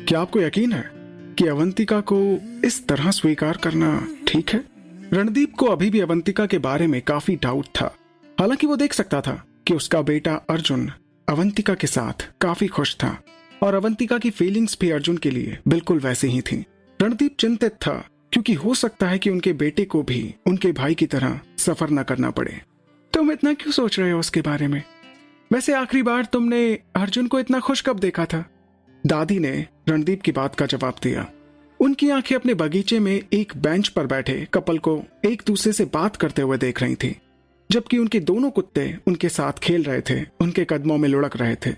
क्या आपको यकीन है कि अवंतिका को इस तरह स्वीकार करना ठीक है? रणदीप को अभी भी अवंतिका के बारे में काफी डाउट था। हालांकि वो देख सकता था कि उसका बेटा अर्जुन अवंतिका के साथ काफी खुश था और अवंतिका की फीलिंग्स भी अर्जुन के लिए बिल्कुल वैसे ही थी। रणदीप चिंतित था क्योंकि हो सकता है कि उनके बेटे को भी उनके भाई की तरह सफर न करना पड़े। तुम इतना क्यों सोच रहे हो उसके बारे में? वैसे आखिरी बार तुमने अर्जुन को इतना खुश कब देखा था? दादी ने रणदीप की बात का जवाब दिया। उनकी आंखें अपने बगीचे में एक बेंच पर बैठे कपल को एक दूसरे से बात करते हुए देख रही थी, जबकि उनके दोनों कुत्ते उनके साथ खेल रहे थे, उनके कदमों में लुढ़क रहे थे।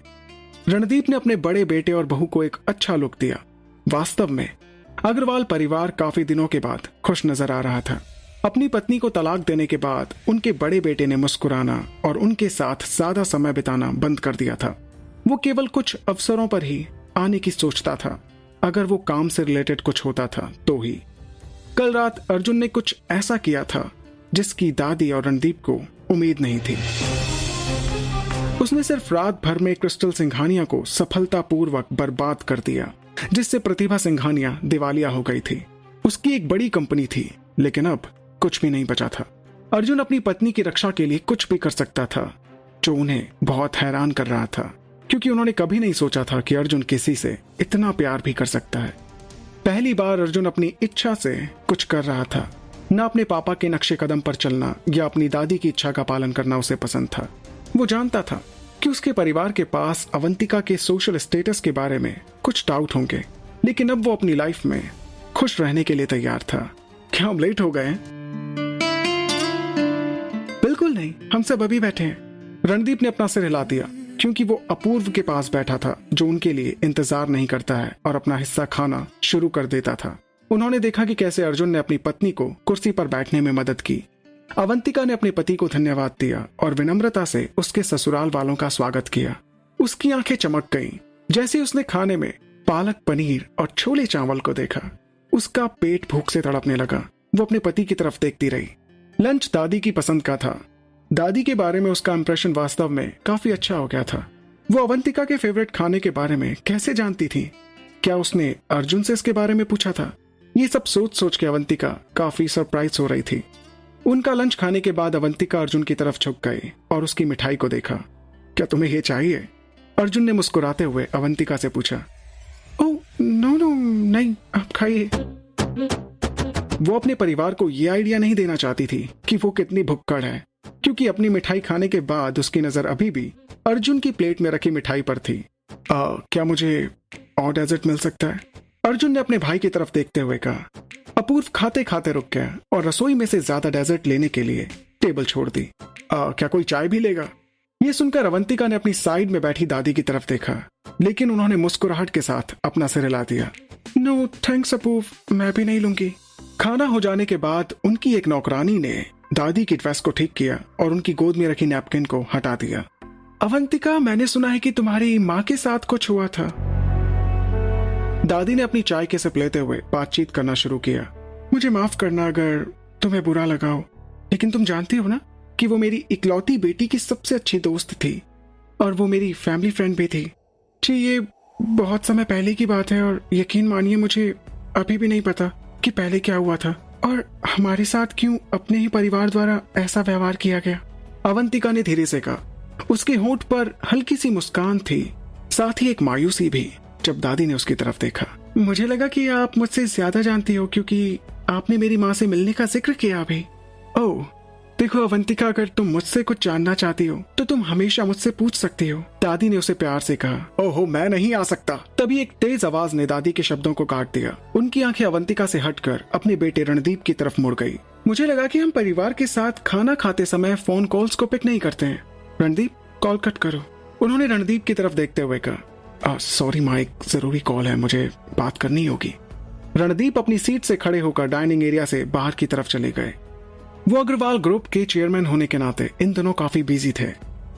रणदीप ने अपने बड़े बेटे और बहू को एक अच्छा लुक दिया। वास्तव में अग्रवाल परिवार काफी दिनों के बाद खुश नजर आ रहा था। अपनी पत्नी को तलाक देने के बाद उनके बड़े बेटे ने मुस्कुराना और उनके साथ ज्यादा समय बिताना बंद कर दिया था। वो केवल कुछ अवसरों पर ही आने की सोचता था, अगर वो काम से रिलेटेड कुछ होता था तो ही। कल रात अर्जुन ने कुछ ऐसा किया था जिसकी दादी और रणदीप को उम्मीद नहीं थी। उसने सिर्फ रात भर में क्रिस्टल सिंघानिया को सफलतापूर्वक बर्बाद कर दिया, जिससे प्रतिभा सिंघानिया दिवालिया हो गई थी। उसकी एक बड़ी कंपनी थी, लेकिन अब कुछ भी नहीं बचा था। अर्जुन अपनी पत्नी की रक्षा के लिए कुछ भी कर सकता था, जो उन्हें बहुत हैरान कर रहा था, क्योंकि उन्होंने कभी नहीं सोचा था कि अर्जुन किसी से इतना प्यार भी कर सकता है। पहली बार अर्जुन अपनी इच्छा से कुछ कर रहा था। न अपने पापा के नक्शे कदम पर चलना या अपनी दादी की इच्छा का पालन करना उसे पसंद था। वो जानता था कि उसके परिवार के पास अवंतिका के सोशल स्टेटस के बारे में कुछ डाउट होंगे, लेकिन अब वो अपनी लाइफ में खुश रहने के लिए तैयार था। क्या हम लेट हो गए हैं? बिल्कुल नहीं, हम सब अभी बैठे हैं। रणदीप ने अपना सिर हिला दिया, क्योंकि वो अपूर्व के पास बैठा था, जो उनके लिए इंतजार नहीं करता है और अपना हिस्सा खाना शुरू कर देता था। उन्होंने देखा कि कैसे अर्जुन ने अपनी पत्नी को कुर्सी पर बैठने में मदद की। अवंतिका ने अपने पति को धन्यवाद दिया और विनम्रता से उसके ससुराल वालों का स्वागत किया। उसकी आंखें चमक गईं जैसे उसने खाने में पालक पनीर और छोले चावल को देखा। उसका पेट भूख से तड़पने लगा। वो अपने पति की तरफ देखती रही। लंच दादी की पसंद का था। दादी के बारे में उसका इंप्रेशन वास्तव में काफी अच्छा हो गया था। वो अवंतिका के फेवरेट खाने के बारे में कैसे जानती थी? क्या उसने अर्जुन से इसके बारे में पूछा था? ये सब सोच सोच के अवंतिका काफी सरप्राइज हो रही थी। उनका लंच खाने के बाद अवंतिका अर्जुन की तरफ झुक गई और उसकी मिठाई को देखा। क्या तुम्हें ये चाहिए? अर्जुन ने मुस्कुराते हुए अवंतिका से पूछा। ओह नो नो, नहीं, आप खाइए। वो अपने परिवार को ये आइडिया नहीं देना चाहती थी कि वो कितनी भुक्कड़ है, क्योंकि अपनी मिठाई खाने के बाद उसकी नजर अभी भी अर्जुन की प्लेट में रखी मिठाई पर थी। क्या मुझे और डेजर्ट मिल सकता है? अर्जुन ने अपने भाई की तरफ देखते हुए कहा। अपूर्व खाते खाते रुक गया और रसोई में से ज्यादा डेजर्ट लेने के लिए टेबल छोड़ दी। क्या कोई चाय भी लेगा? ये सुनकर अवंतिका ने अपनी साइड में बैठी दादी की तरफ देखा, लेकिन उन्होंने मुस्कुराहट के साथ अपना सिर हिला दिया। नो थैंक्स अपूर्व, मैं भी नहीं लूंगी। खाना हो जाने के बाद उनकी एक नौकरानी ने दादी की ड्रेस को ठीक किया और उनकी गोद में रखी नैपकिन को हटा दिया। अवंतिका, मैंने सुना है कि तुम्हारी माँ के साथ कुछ हुआ था। दादी ने अपनी चाय के सिप लेते हुए बातचीत करना शुरू किया। मुझे माफ करना अगर तुम्हें बुरा लगा हो, लेकिन तुम जानती हो ना कि वो मेरी इकलौती बेटी की सबसे अच्छी दोस्त थी और वो मेरी फैमिली फ्रेंड भी थी। जी, ये बहुत समय पहले की बात है और यकीन मानिए मुझे अभी भी नहीं पता कि पहले क्या हुआ था और हमारे साथ क्यों अपने ही परिवार द्वारा ऐसा व्यवहार किया गया। अवंतिका ने धीरे से कहा। उसके होंठ पर हल्की सी मुस्कान थी, साथ ही एक मायूसी भी। जब दादी ने उसकी तरफ देखा, मुझे लगा कि आप मुझसे ज्यादा जानती हो क्योंकि आपने मेरी माँ से मिलने का जिक्र किया अभी। ओह देखो अवंतिका, अगर तुम मुझसे कुछ जानना चाहती हो तो तुम हमेशा मुझसे पूछ सकती हो, दादी ने उसे प्यार से कहा। ओहो, मैं नहीं आ सकता। तभी एक तेज आवाज ने दादी के शब्दों को काट दिया। उनकी आंखें अवंतिका से हटकर अपने बेटे रणदीप की तरफ मुड़ गई। मुझे लगा कि हम परिवार के साथ खाना खाते समय फोन कॉल्स को पिक नहीं करते हैं। रणदीप, कॉल कट करो, उन्होंने रणदीप की तरफ देखते हुए कहा। सॉरी माँ, एक जरूरी कॉल है, मुझे बात करनी होगी। रणदीप अपनी सीट से खड़े होकर डाइनिंग एरिया से बाहर की तरफ चले गए। वो अग्रवाल ग्रुप के चेयरमैन होने के नाते इन दिनों काफी बिजी थे।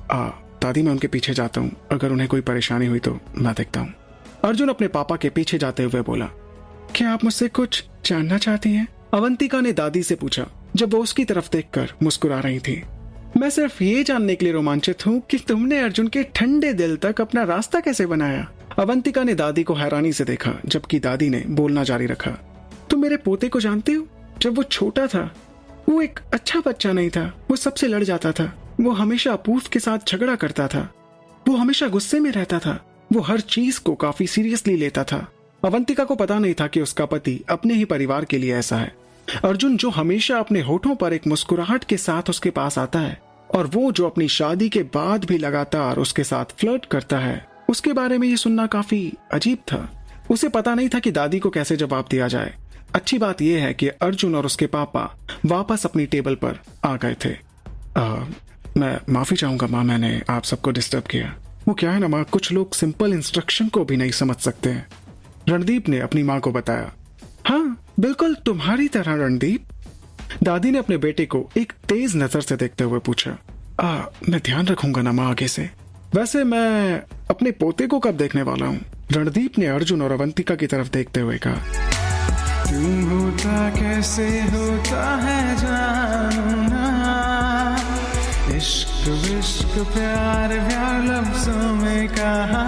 दादी, मैं उनके पीछे जाता हूँ, अगर उन्हें कोई परेशानी हुई तो मैं देखता हूँ। अर्जुन अपने पापा के पीछे जाते हुए बोला। क्या आप मुझसे कुछ जानना चाहती हैं? अवंतिका ने दादी से पूछा, जब वो उसकी तरफ देखकर मुस्कुरा रही थी। मैं सिर्फ ये जानने के लिए रोमांचित हूँ कि तुमने अर्जुन के ठंडे दिल तक अपना रास्ता कैसे बनाया। अवंतिका ने दादी को हैरानी से देखा, जबकि दादी ने बोलना जारी रखा। तुम मेरे पोते को जानते हो? जब वो छोटा था वो एक अच्छा बच्चा नहीं था। वो सबसे लड़ जाता था। वो हमेशा अपूर्व के साथ झगड़ा करता था। वो हमेशा गुस्से में रहता था। वो हर चीज को काफी सीरियसली लेता था। अवंतिका को पता नहीं था कि उसका पति अपने ही परिवार के लिए ऐसा है। अर्जुन जो हमेशा अपने होठों पर एक मुस्कुराहट के साथ उसके पास आता है, और वो जो अपनी शादी के बाद भी लगातार उसके साथ फ्लर्ट करता है, उसके बारे में ये सुनना काफी अजीब था। उसे पता नहीं था कि दादी को कैसे जवाब दिया जाए। अच्छी बात यह है कि अर्जुन और उसके पापा वापस अपनी टेबल पर आ गए थे। मैं माफी चाहूंगा माँ, मैंने आप सबको डिस्टर्ब किया। वो क्या है ना माँ, कुछ लोग सिंपल इंस्ट्रक्शन को भी नहीं समझ सकते हैं, रणदीप ने अपनी माँ को बताया। हाँ बिल्कुल तुम्हारी तरह रणदीप। दादी ने अपने बेटे को एक तेज नजर से देखते हुए पूछा। मैं ध्यान रखूंगा ना माँ आगे से। वैसे मैं अपने पोते को कब देखने वाला हूँ? रणदीप ने अर्जुन और अवंतिका की तरफ देखते हुए कहा। तुम होता कैसे होता है जानू ना, इश्क विश्क प्यार प्यार लफ्जों में कहा।